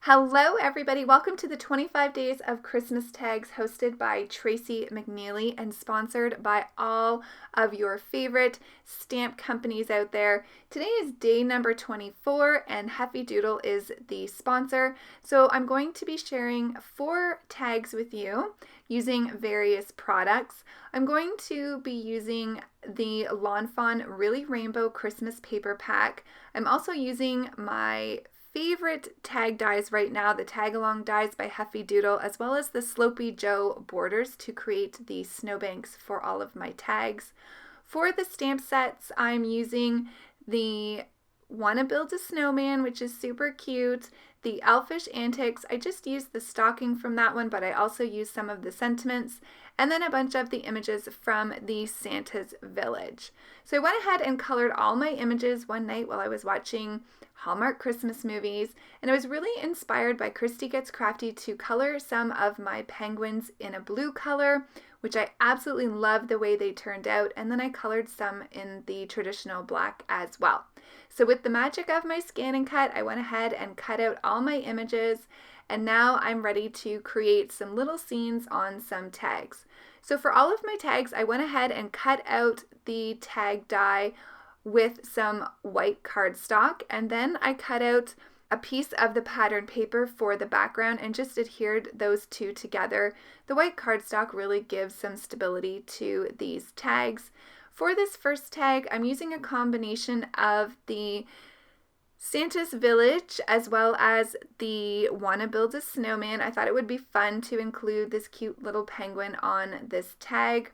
Hello everybody, welcome to the 25 Days of Christmas Tags hosted by Tracy McNeely and sponsored by all of your favorite stamp companies out there. Today is day number 24 and Heffy Doodle is the sponsor. So I'm going to be sharing 4 tags with you using various products. I'm going to be using the Fawn Really Rainbow Christmas Paper Pack. I'm also using my favorite tag dies right now, the tag along dies by Heffy Doodle, as well as the Slopey Joe borders to create the snowbanks for all of my tags. For the stamp sets, I'm using the Wanna Build a Snowman, which is super cute, the Elfish Antics. I just used the stocking from that one, but I also used some of the sentiments, and then a bunch of the images from the Santa's Village. So I went ahead and colored all my images one night while I was watching Hallmark Christmas movies, and I was really inspired by Christy Gets Crafty to color some of my penguins in a blue color, which I absolutely love the way they turned out, and then I colored some in the traditional black as well. So with the magic of my scan and cut, I went ahead and cut out all my images, and now I'm ready to create some little scenes on some tags. So for all of my tags, I went ahead and cut out the tag die with some white cardstock, and then I cut out a piece of the pattern paper for the background and just adhered those two together. The white cardstock really gives some stability to these tags. For this first tag, I'm using a combination of the Santa's Village as well as the Wanna Build a Snowman. I thought it would be fun to include this cute little penguin on this tag.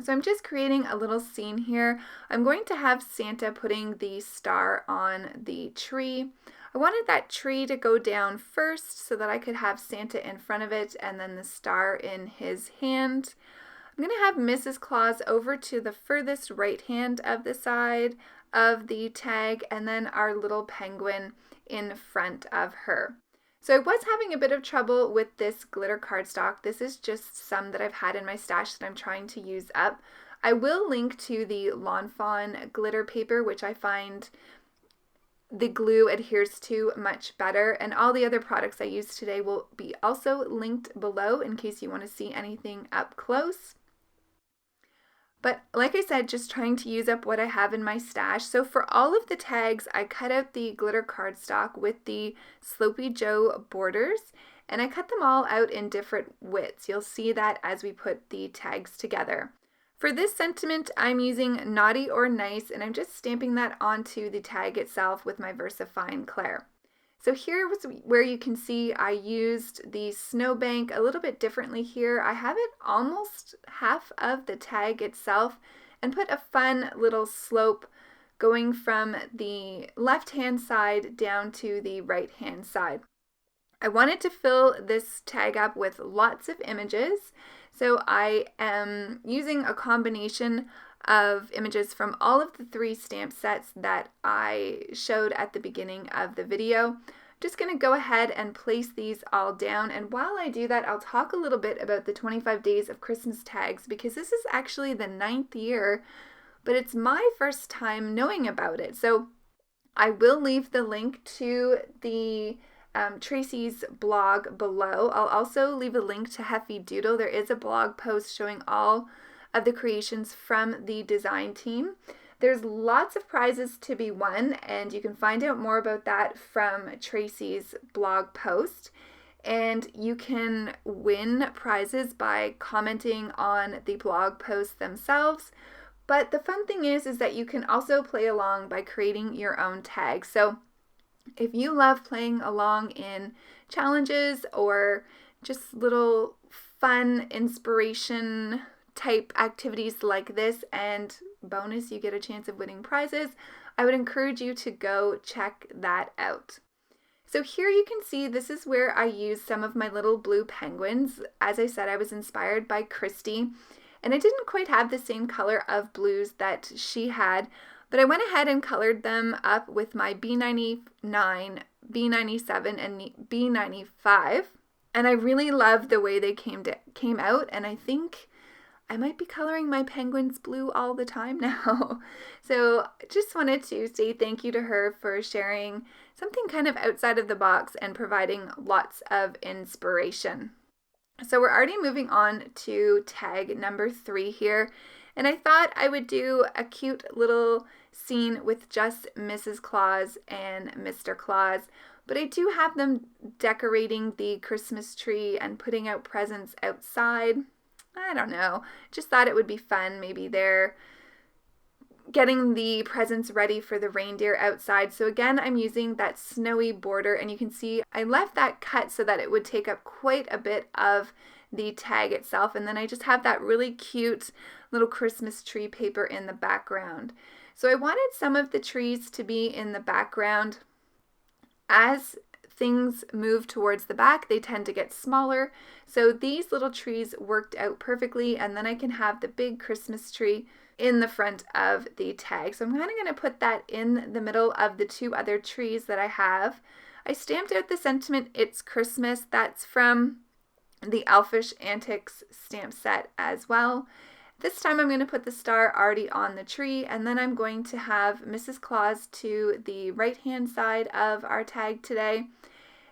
So I'm just creating a little scene here. I'm going to have Santa putting the star on the tree. I wanted that tree to go down first so that I could have Santa in front of it and then the star in his hand. I'm going to have Mrs. Claus over to the furthest right hand of the side of the tag, and then our little penguin in front of her. So I was having a bit of trouble with this glitter cardstock. This is just some that I've had in my stash that I'm trying to use up. I will link to the Fawn glitter paper, which I find the glue adheres to much better, and all the other products I used today will be also linked below in case you want to see anything up close. But like I said, just trying to use up what I have in my stash. So for all of the tags, I cut out the glitter cardstock with the Slopey Joe borders, and I cut them all out in different widths. You'll see that as we put the tags together. For this sentiment, I'm using Naughty or Nice, and I'm just stamping that onto the tag itself with my Versafine Clair. So here was where you can see I used the snowbank a little bit differently here. I have it almost half of the tag itself and put a fun little slope going from the left-hand side down to the right-hand side. I wanted to fill this tag up with lots of images, so I am using a combination of images from all of the 3 stamp sets that I showed at the beginning of the video. I'm just going to go ahead and place these all down, and while I do that, I'll talk a little bit about the 25 Days of Christmas tags, because this is actually the 9th year, but it's my first time knowing about it. So I will leave the link to the Tracy's blog below. I'll also leave a link to Heffy Doodle. There is a blog post showing all of the creations from the design team. There's lots of prizes to be won, and you can find out more about that from Tracy's blog post. And you can win prizes by commenting on the blog posts themselves. But the fun thing is that you can also play along by creating your own tags. So if you love playing along in challenges or just little fun inspiration type activities like this, and bonus, you get a chance of winning prizes, I would encourage you to go check that out. So here you can see this is where I used some of my little blue penguins. As I said, I was inspired by Christy, and I didn't quite have the same color of blues that she had, but I went ahead and colored them up with my B99, B97, and B95, and I really loved the way they came out, and I think I might be coloring my penguins blue all the time now. So just wanted to say thank you to her for sharing something kind of outside of the box and providing lots of inspiration. So we're already moving on to tag number 3 here. And I thought I would do a cute little scene with just Mrs. Claus and Mr. Claus. But I do have them decorating the Christmas tree and putting out presents outside. I don't know. Just thought it would be fun. Maybe they're getting the presents ready for the reindeer outside. So again, I'm using that snowy border, and you can see I left that cut so that it would take up quite a bit of the tag itself. And then I just have that really cute little Christmas tree paper in the background. So I wanted some of the trees to be in the background. As things move towards the back, they tend to get smaller. So these little trees worked out perfectly, and then I can have the big Christmas tree in the front of the tag. So I'm kind of going to put that in the middle of the 2 other trees that I have. I stamped out the sentiment, "It's Christmas." That's from the Elfish Antics stamp set as well. This time I'm going to put the star already on the tree, and then I'm going to have Mrs. Claus to the right-hand side of our tag today,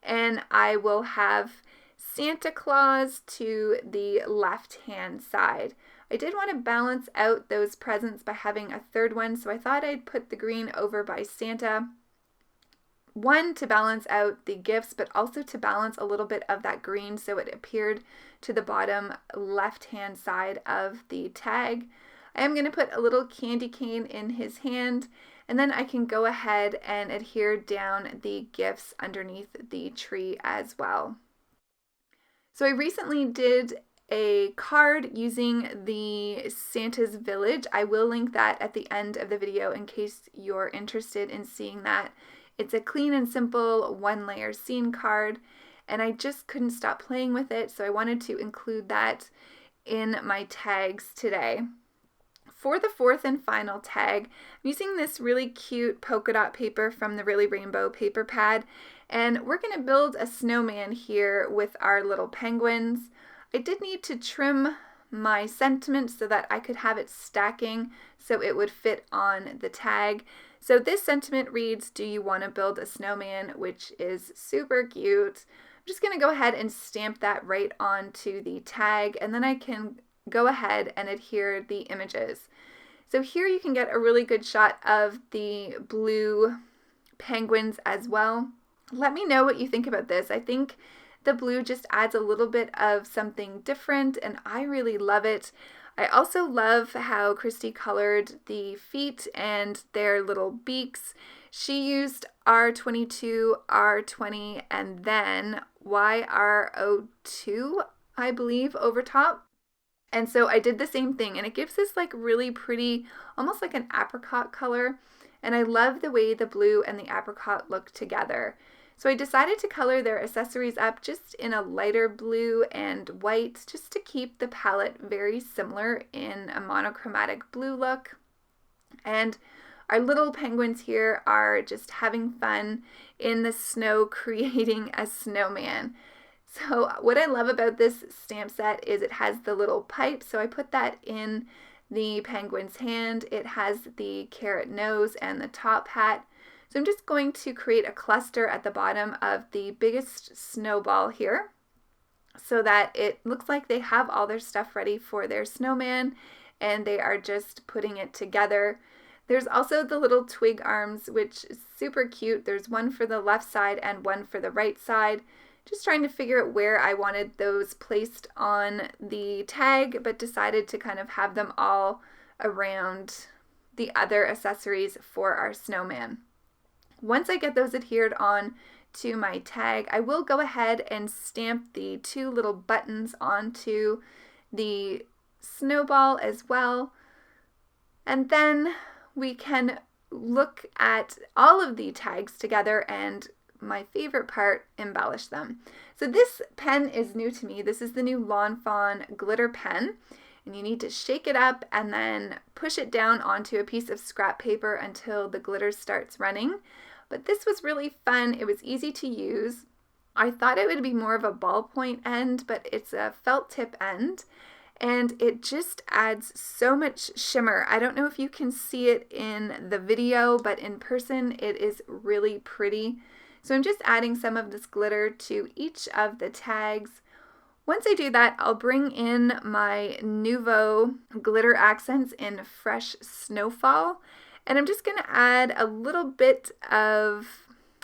and I will have Santa Claus to the left-hand side. I did want to balance out those presents by having a third one, so I thought I'd put the green over by Santa. One, to balance out the gifts, but also to balance a little bit of that green so it appeared to the bottom left-hand side of the tag. I am going to put a little candy cane in his hand, and then I can go ahead and adhere down the gifts underneath the tree as well. So I recently did a card using the Santa's Village. I will link that at the end of the video in case you're interested in seeing that. It's a clean and simple 1-layer scene card, and I just couldn't stop playing with it, so I wanted to include that in my tags today. For the 4th and final tag, I'm using this really cute polka dot paper from the Really Rainbow paper pad, and we're going to build a snowman here with our little penguins. I did need to trim my sentiment so that I could have it stacking so it would fit on the tag. So this sentiment reads, "Do you want to build a snowman?" which is super cute. I'm just going to go ahead and stamp that right onto the tag, and then I can go ahead and adhere the images. So here you can get a really good shot of the blue penguins as well. Let me know what you think about this. I think the blue just adds a little bit of something different, and I really love it. I also love how Christy colored the feet and their little beaks. She used R22, R20, and then YR02, I believe, over top. And so I did the same thing, and it gives this like really pretty, almost like an apricot color. And I love the way the blue and the apricot look together. So I decided to color their accessories up just in a lighter blue and white, just to keep the palette very similar in a monochromatic blue look. And our little penguins here are just having fun in the snow creating a snowman. So what I love about this stamp set is it has the little pipe, so I put that in the penguin's hand. It has the carrot nose and the top hat. So I'm just going to create a cluster at the bottom of the biggest snowball here so that it looks like they have all their stuff ready for their snowman and they are just putting it together. There's also the little twig arms, which is super cute. There's one for the left side and one for the right side. Just trying to figure out where I wanted those placed on the tag, but decided to kind of have them all around the other accessories for our snowman. Once I get those adhered on to my tag, I will go ahead and stamp the 2 little buttons onto the snowball as well. And then we can look at all of the tags together and, my favorite part, embellish them. So this pen is new to me. This is the new Lawn Fawn glitter pen. And you need to shake it up and then push it down onto a piece of scrap paper until the glitter starts running. But this was really fun. It was easy to use. I thought it would be more of a ballpoint end, but it's a felt tip end. and it just adds so much shimmer. I don't know if you can see it in the video, but in person it is really pretty. So I'm just adding some of this glitter to each of the tags. Once I do that, I'll bring in my Nouveau glitter accents in Fresh Snowfall, and I'm just going to add a little bit of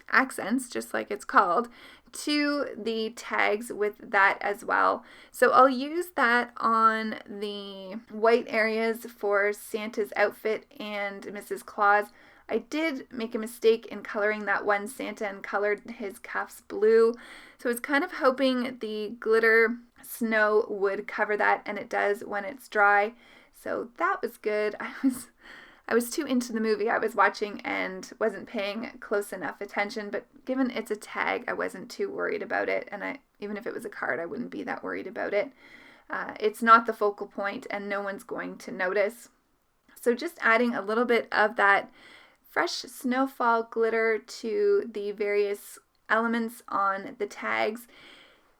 accents, just like it's called, to the tags with that as well. So I'll use that on the white areas for Santa's outfit and Mrs. Claus. I did make a mistake in coloring that one Santa and colored his cuffs blue. So I was kind of hoping the glitter snow would cover that, and it does when it's dry. So that was good. I was too into the movie I was watching and wasn't paying close enough attention, but given it's a tag, I wasn't too worried about it, and even if it was a card, I wouldn't be that worried about it. It's not the focal point, and no one's going to notice. So just adding a little bit of that Fresh Snowfall glitter to the various elements on the tags.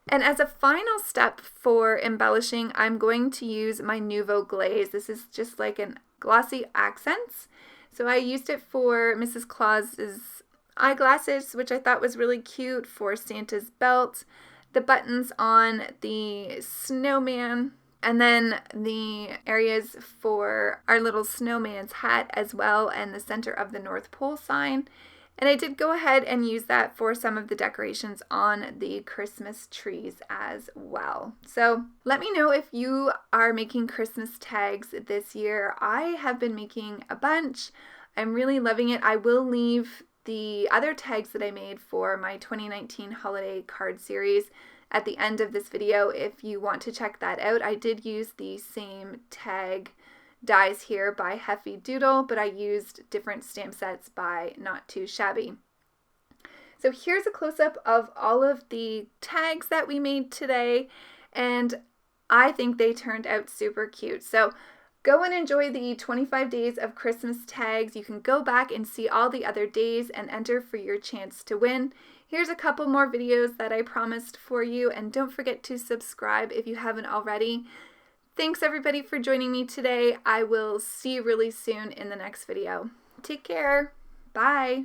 And as a final step for embellishing, I'm going to use my Nouveau glaze. This is just like an glossy accents. So I used it for Mrs. Claus's eyeglasses, which I thought was really cute, for Santa's belt, the buttons on the snowman, and then the areas for our little snowman's hat as well, and the center of the North Pole sign. And I did go ahead and use that for some of the decorations on the Christmas trees as well. So let me know if you are making Christmas tags this year. I have been making a bunch. I'm really loving it. I will leave the other tags that I made for my 2019 holiday card series at the end of this video if you want to check that out. I did use the same tag dies here by Heffy Doodle, but I used different stamp sets by Not Too Shabby. So here's a close-up of all of the tags that we made today, and I think they turned out super cute. So go and enjoy the 25 days of Christmas tags. You can go back and see all the other days and enter for your chance to win. Here's a couple more videos that I promised for you, and don't forget to subscribe if you haven't already. Thanks everybody for joining me today. I will see you really soon in the next video. Take care. Bye.